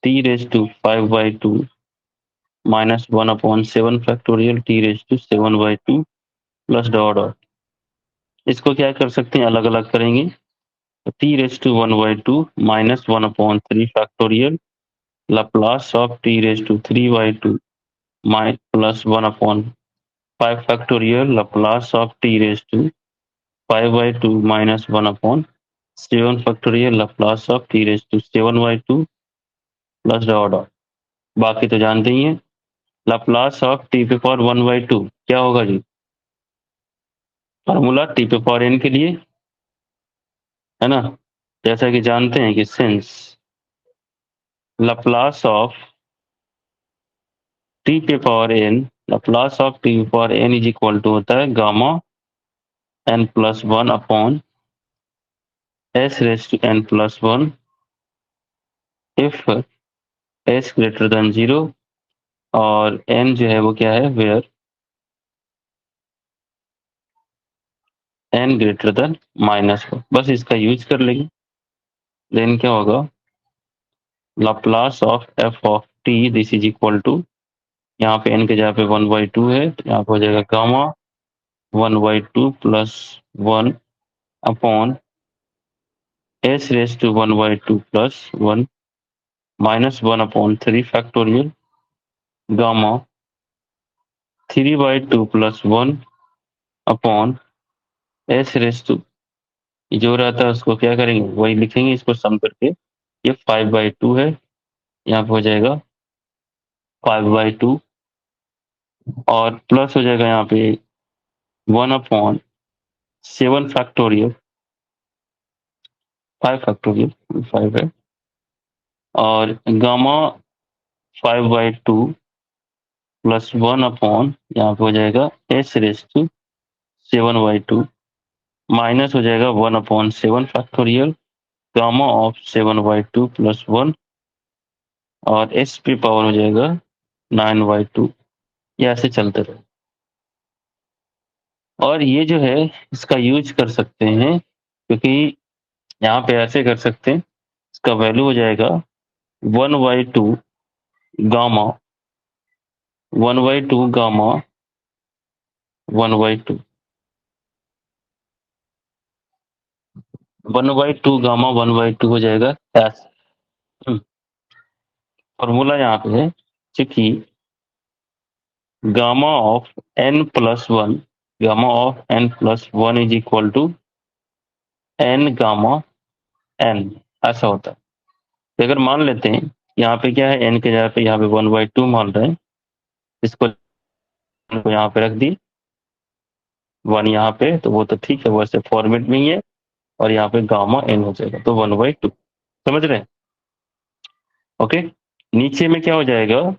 t raised to 5/2 minus 1/7 factorial t raised to 7/2 plus dot dot. इसको क्या कर सकते हैं, अलग अलग करेंगे तो t raised to 1/2 minus 1/3 factorial Laplace of t raised to 3/2 plus 1/5 factorial Laplace of t raised to 5/2 minus 1/7 factorial Laplace of t raised to 7/2 plus dot dot. बाकी तो जानते ही हैं, Laplace of t पे पावर 1/2 क्या होगा जी, formula t पे पावर एन के लिए, है ना, जैसा कि जानते हैं कि सिंस लाप्लास ऑफ टी पे power n, Laplace of t पे power n is equal to होता है gamma n plus one upon S raise to n plus one if s greater than zero और एन जो है वो क्या है, where N greater than minus one. बस इसका यूज कर लेंगे। देन क्या होगा, Laplace of F of T this is equal to, यहाँ पे एन के जगह पे 1/2 है तो यहाँ पे हो जाएगा gamma 1/2 plus one upon S raise to 1/2 plus one minus one upon three factorial gamma 3/2 plus one upon S raise to, जो रहता है उसको क्या करेंगे, वही लिखेंगे, इसको सम करके ये 5/2 है, यहाँ पे हो जाएगा 5/2 और प्लस हो जाएगा यहाँ पे 1/7 फैक्टोरियल, 5 फैक्टोरियल 5 है, और गामा 5/2 प्लस वन अपॉन यहाँ पे हो जाएगा एस रेस टू 7/2 माइनस हो जाएगा 1/7 factorial gamma of 7/2 plus one और एस पे पावर हो जाएगा 9/2। ये ऐसे चलते रहे, और ये जो है इसका यूज कर सकते हैं क्योंकि यहाँ पे ऐसे कर सकते हैं, इसका वैल्यू हो जाएगा 1/2 गामा 1/2 गामा 1/2 1/2 गामा 1/2 हो जाएगा ऐसे। फॉर्मूला यहाँ पे है क्योंकि gamma of N plus one, gamma of N plus one is equal to N gamma N, ऐसा होता है। तो अगर मान लेते हैं यहाँ पे क्या है, एन के जगह पे यहाँ पे 1/2 मान रहे हैं, इसको यहाँ पे रख दी वन यहाँ पे, तो वो तो ठीक है, वैसे फॉर्मेट में ही है, और यहाँ पे गामा एन हो जाएगा तो 1/2, समझ रहे हैं? ओके, नीचे में क्या हो जाएगा,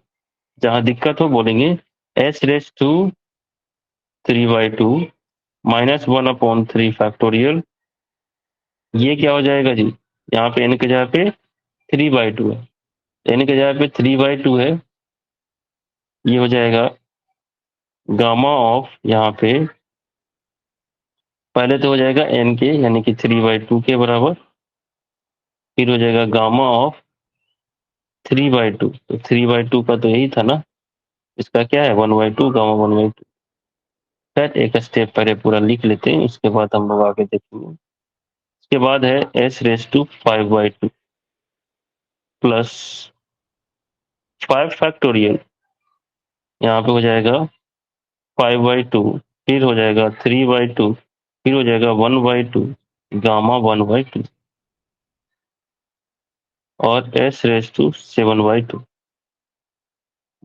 जहां दिक्कत हो बोलेंगे S raise to 3/2 minus 1/3 factorial, ये क्या हो जाएगा जी, यहाँ पे एन के जगह पे 3/2 है, एन के जगह पे 3/2 है, ये हो जाएगा गामा ऑफ यहाँ पे पहले तो हो जाएगा एन के यानी कि 3/2 के बराबर, फिर हो जाएगा गामा ऑफ 3/2, तो 3/2 का तो यही था ना, इसका क्या है 1/2 गामा 1/2। खैर एक स्टेप पहले पूरा लिख लेते हैं, उसके बाद हम लोग आगे देखेंगे। उसके बाद है S raise to 5/2 plus 5 factorial, यहाँ पे हो जाएगा 5/2, फिर हो जाएगा 3/2, फिर हो जाएगा 1/2 गामा 1/2 और एस रेस टू 7/2।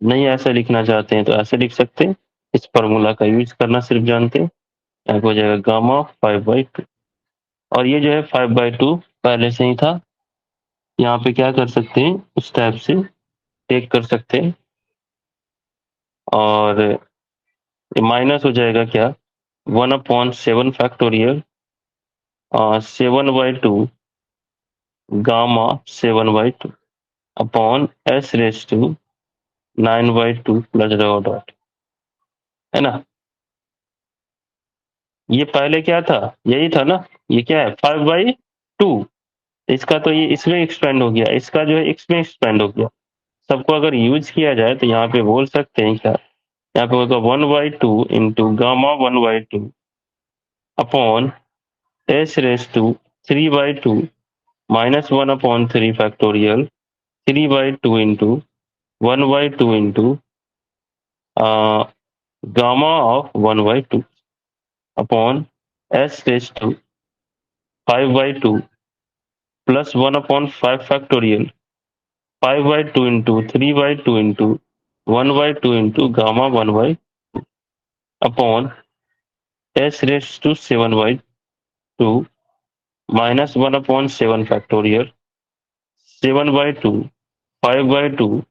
नहीं ऐसा लिखना चाहते हैं तो ऐसे लिख सकते हैं, इस फॉर्मूला का यूज करना सिर्फ जानते हैं, यहाँ पे हो जाएगा गामा 5/2, और ये जो है 5/2 पहले से ही था, यहाँ पे क्या कर सकते हैं उस टाइप से टेक कर सकते हैं, और ये माइनस हो जाएगा क्या 1/7 factorial 7/2 gamma 7/2 upon S raise to 9/2 plus dot dot, है ना। ये पहले क्या था, यही था ना, ये क्या है 5/2, इसका तो ये इसमें एक्सपेंड हो गया, इसका जो है इसमें एक्सपेंड हो गया। सबको अगर यूज किया जाए तो यहाँ पे बोल सकते हैं क्या, यहाँ पे होगा 1/2 into gamma 1/2 upon S raise to 3/2 minus 1/3 factorial 3/2 into 1/2 into gamma of 1/2 upon S raise to 5/2 plus 1/5 factorial 5/2 into 3/2 into 1/2 into gamma 1/2 upon S raise to 7/2 minus 1/7 factorial 7/2 5/2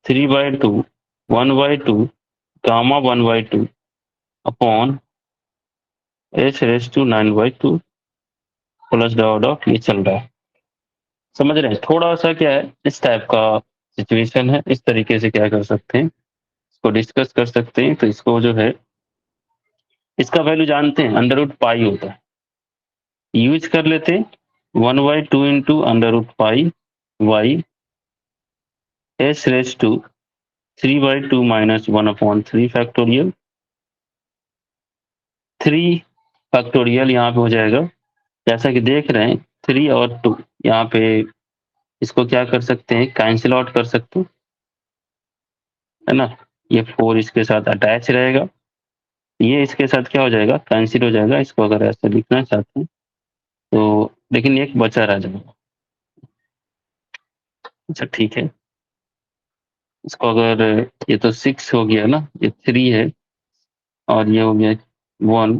3/2 1/2 gamma 1/2 upon H raise to 9/2 plus dot dot ये चल रहा है। समझ रहे हैं? थोड़ा सा क्या है, इस टाइप का सिचुएशन है। इस तरीके से क्या कर सकते हैं, इसको डिस्कस कर सकते हैं। तो इसको जो है, इसका वैल्यू जानते हैं, अंडर रूट पाई होता है, यूज कर लेते हैं 1/2 into under root pi by S raise to 3/2 minus 1/3 factorial 3 factorial यहाँ पे हो जाएगा। जैसा कि देख रहे हैं 3 और 2 यहाँ पे, इसको क्या कर सकते हैं, कैंसिल आउट कर सकते हैं, है ना। ये 4 इसके साथ अटैच रहेगा, ये इसके साथ क्या हो जाएगा, कैंसिल हो जाएगा। इसको अगर ऐसे लिखना चाहते हैं तो, लेकिन एक बचा रह जाएगा। अच्छा ठीक है, इसको अगर, ये तो 6 हो गया ना, ये 3 है और ये हो गया 1।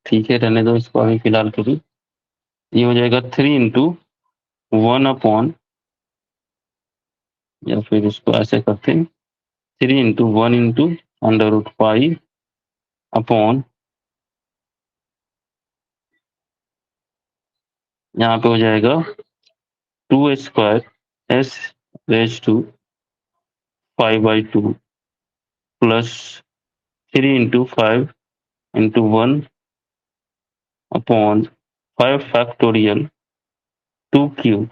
ठीक है, रहने दो इसको अभी फिलहाल के लिए। ये हो जाएगा 3 इंटू 1 अपॉन, या फिर इसको ऐसे करते हैं 3 into 1 into under root pi upon, यहाँ पे हो जाएगा 2² S raise to 5/2 plus 3 into 5 into 1 upon 5 factorial 2 cube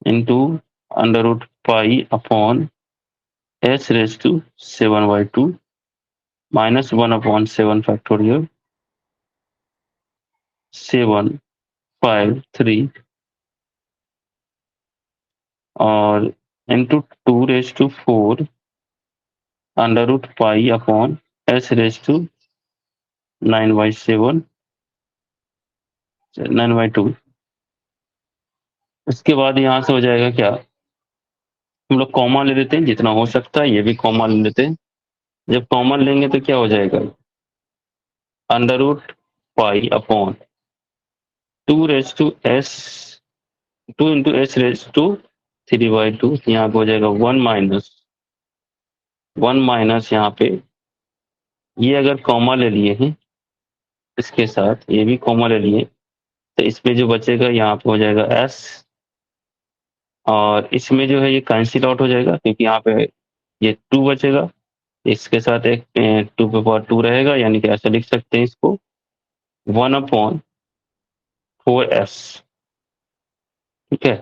into under root pi upon S raise to 7/2 minus 1/7 factorial 7 5 3 और into 2 raise to 4 under root pi upon S raise to 9/7 9/2। इसके बाद यहाँ से हो जाएगा क्या, हम लोग कॉमा ले लेते हैं जितना हो सकता है, ये भी कॉमा ले लेते हैं। जब कॉमन लेंगे तो क्या हो जाएगा, under root pi upon 2 into S raise to 3/2। यहाँ पे हो जाएगा 1 माइनस यहाँ पे, ये अगर कॉमा ले लिए हैं इसके साथ, ये भी कॉमा ले लिए, तो इसमें जो बचेगा यहाँ पे हो जाएगा एस, और इसमें जो है ये कैंसिल आउट हो जाएगा क्योंकि यहाँ पे ये 2 बचेगा, इसके साथ एक 2 रहेगा, यानी कि ऐसे लिख सकते हैं इसको 1/4s। ठीक है,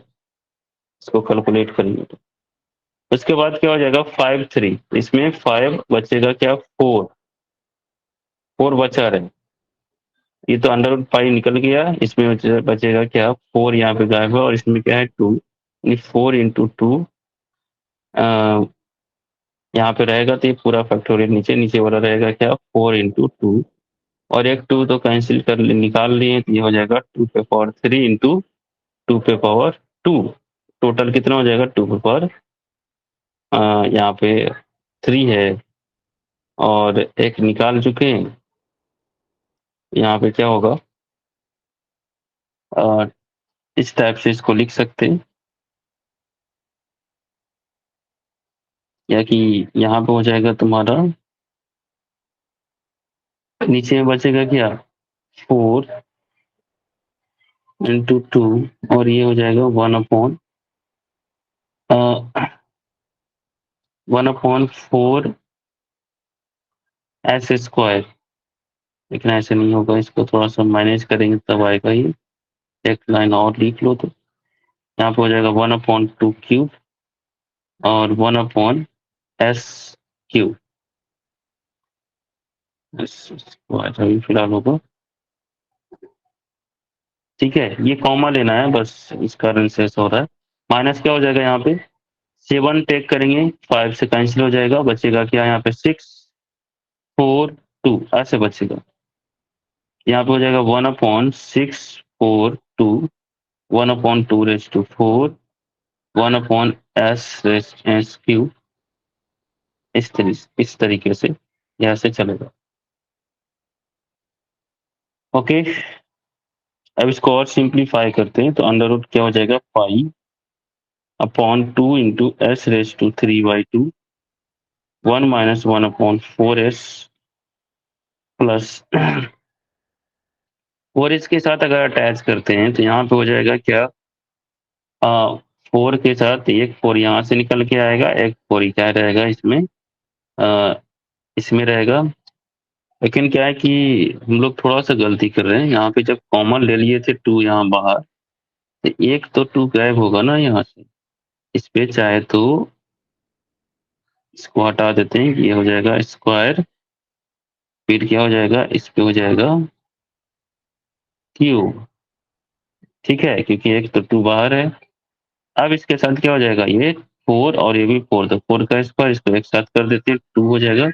इसको कैलकुलेट करेंगे तो उसके बाद क्या हो जाएगा 5 3, इसमें 5 बचेगा क्या, 4 बचा रहे, ये तो अंडर रूट पाई निकल गया, इसमें बचेगा क्या, 4 यहाँ पे गायब है और इसमें क्या है 2, यानी 4 इंटू 2 यहाँ पे रहेगा, तो ये पूरा फैक्टोरियल नीचे नीचे वाला रहेगा क्या, 4 इंटू 2, और एक 2 तो कैंसिल कर निकाल लिए, तो ये हो जाएगा 2 पे पावर 3 इंटू 2 पे पावर 2। टोटल कितना हो जाएगा, 2 पे पावर यहाँ पे 3 है और एक निकाल चुके हैं। यहाँ पे क्या होगा, अ, इस टाइप से इसको लिख सकते हैं, या कि यहाँ पे हो जाएगा तुम्हारा, नीचे में बचेगा क्या, 4 इंटू 2, और ये हो जाएगा 1/4 s²। लेकिन ऐसे नहीं होगा, इसको थोड़ा सा मैनेज करेंगे तब आएगा ये। एक लाइन और लिख लो तो यहाँ पे हो जाएगा 1/2 क्यूब और 1/s क्यूब। अभी फिलहाल होगा, ठीक है। ये कॉमा लेना है बस, इस कारण से ऐसा हो रहा है। माइनस क्या हो जाएगा, यहाँ पे 7 टेक करेंगे, 5 से कैंसिल हो जाएगा, बचेगा क्या यहाँ पे 6 4 2 ऐसे बचेगा। यहाँ पे हो जाएगा 1/6 4 2 1/2 रेज टू 4 1/s क्यूब। इस तरीके से यहाँ से चलेगा। ओके, अब इसको और सिंप्लीफाई करते हैं तो अंडर रूट क्या हो जाएगा 5/2 into S raise to 3/2 1 minus 1/4s plus 4s के साथ अगर अटैच करते हैं तो यहाँ पे हो जाएगा क्या, 4 के साथ एक 4 यहाँ से निकल के आएगा, एक 4 क्या रहेगा इसमें, इसमें रहेगा। लेकिन क्या है कि हम लोग थोड़ा सा गलती कर रहे हैं, यहाँ पे जब कॉमन ले लिए थे 2 यहाँ बाहर, तो एक तो 2 गायब होगा ना यहाँ से, इस पे चाहे तो इसको हटा देते हैं, ये हो जाएगा स्क्वायर, फिर क्या हो जाएगा, इस पे हो जाएगा क्यूब, ठीक है, क्योंकि एक तो 2 बाहर है। अब इसके साथ क्या हो जाएगा, ये 4 और ये भी 4, तो 4 का स्क्वायर, इसको एक साथ कर देते हैं 2 हो जाएगा,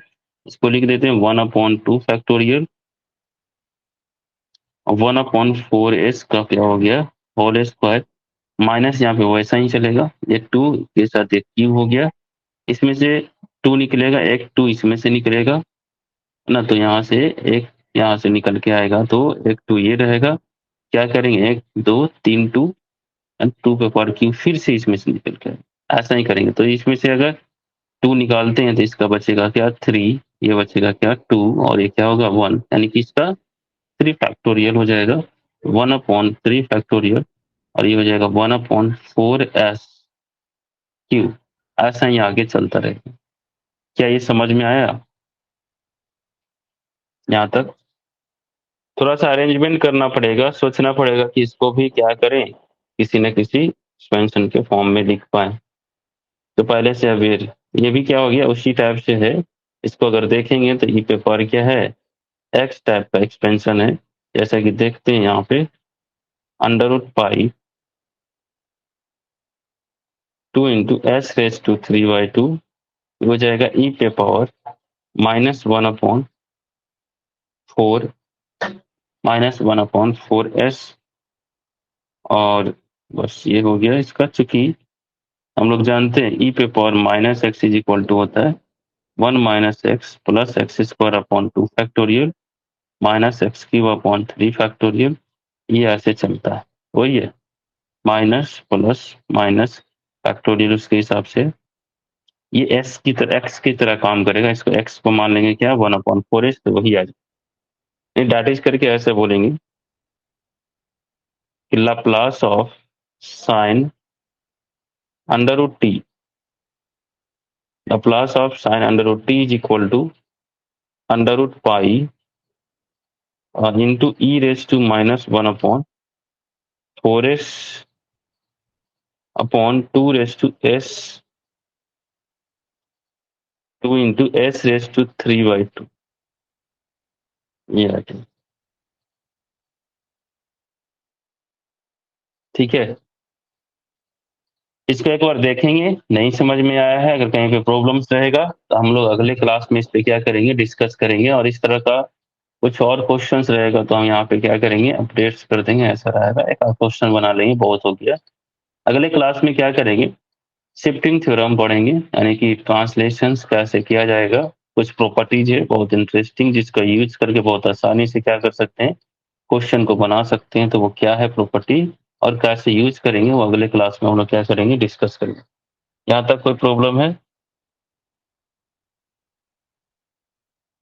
इसको लिख देते हैं 1/2 फैक्टोरियल, 1/4s का क्या हो गया होल स्क्वायर, माइनस यहाँ पे वैसा ही चलेगा, ये 2 के साथ एक क्यूब हो गया, इसमें से 2 निकलेगा, एक 2 इसमें से निकलेगा ना, तो यहाँ से एक यहाँ से निकल के आएगा, तो एक 2 ये रहेगा, क्या करेंगे 1 2 3 2 एंड 2 पे पावर क्यूब फिर से इसमें से निकल के आएगा। ऐसा ही करेंगे, तो इसमें से अगर 2 निकालते हैं तो इसका बचेगा क्या 3, ये बचेगा क्या 2 और ये क्या होगा 1, यानी कि इसका 3 फैक्टोरियल हो जाएगा, 1/3 फैक्टोरियल, और ये हो जाएगा 1/4s क्यूब। ऐसा ही आगे चलता रहेगा। क्या ये समझ में आया यहाँ तक? थोड़ा सा अरेंजमेंट करना पड़ेगा, सोचना पड़ेगा कि इसको भी क्या करें, किसी न किसी एक्सपेंशन के फॉर्म में लिख पाए। तो पहले से अवेयर, ये भी क्या हो गया उसी टाइप से है, इसको अगर देखेंगे तो ई पेपर क्या है, एक्स टाइप का एक्सपेंशन है, जैसा कि देखते हैं यहाँ पे under root pi 2 into S raise to 3/2 हो जाएगा ई पे पावर -1/4 -1/4s, और बस ये हो गया इसका, चूंकि हम लोग जानते हैं ई पे power minus X is equal to होता है 1 minus X plus X square upon 2 factorial minus X cube upon 3 factorial, ये ऐसे चलता है, वही है, माइनस प्लस माइनस फैक्टोरियल, उसके हिसाब से ये एस की तरह एक्स की तरह काम करेगा, इसको एक्स को मान लेंगे क्या 1/4s, तो वही आ जाएगा। डैट करके ऐसे बोलेंगे कि Laplace of sine under root T, Laplace of sine under root T is equal to under root pi into E raise to -1/4s upon 2 raise to s 2 into s raise to 3/2, ये आ गया, ठीक है। इसको एक बार देखेंगे, नहीं समझ में आया है, अगर कहीं पे प्रॉब्लम्स रहेगा तो हम लोग अगले क्लास में इस पे क्या करेंगे, डिस्कस करेंगे, और इस तरह का कुछ और क्वेश्चंस रहेगा तो हम यहाँ पे क्या करेंगे, अपडेट्स कर देंगे, ऐसा रहेगा, एक आध क्वेश्चन बना लेंगे, बहुत हो गया। अगले क्लास में क्या करेंगे, शिफ्टिंग थ्योरम पढ़ेंगे, यानी कि ट्रांसलेशंस कैसे किया जाएगा, कुछ प्रॉपर्टीज है बहुत इंटरेस्टिंग जिसका यूज करके बहुत आसानी से क्या कर सकते हैं, क्वेश्चन को बना सकते हैं, तो वो क्या है प्रॉपर्टी और कैसे यूज करेंगे, वो अगले क्लास में हम लोग क्या करेंगे, डिस्कस करेंगे। यहाँ तक कोई प्रॉब्लम है?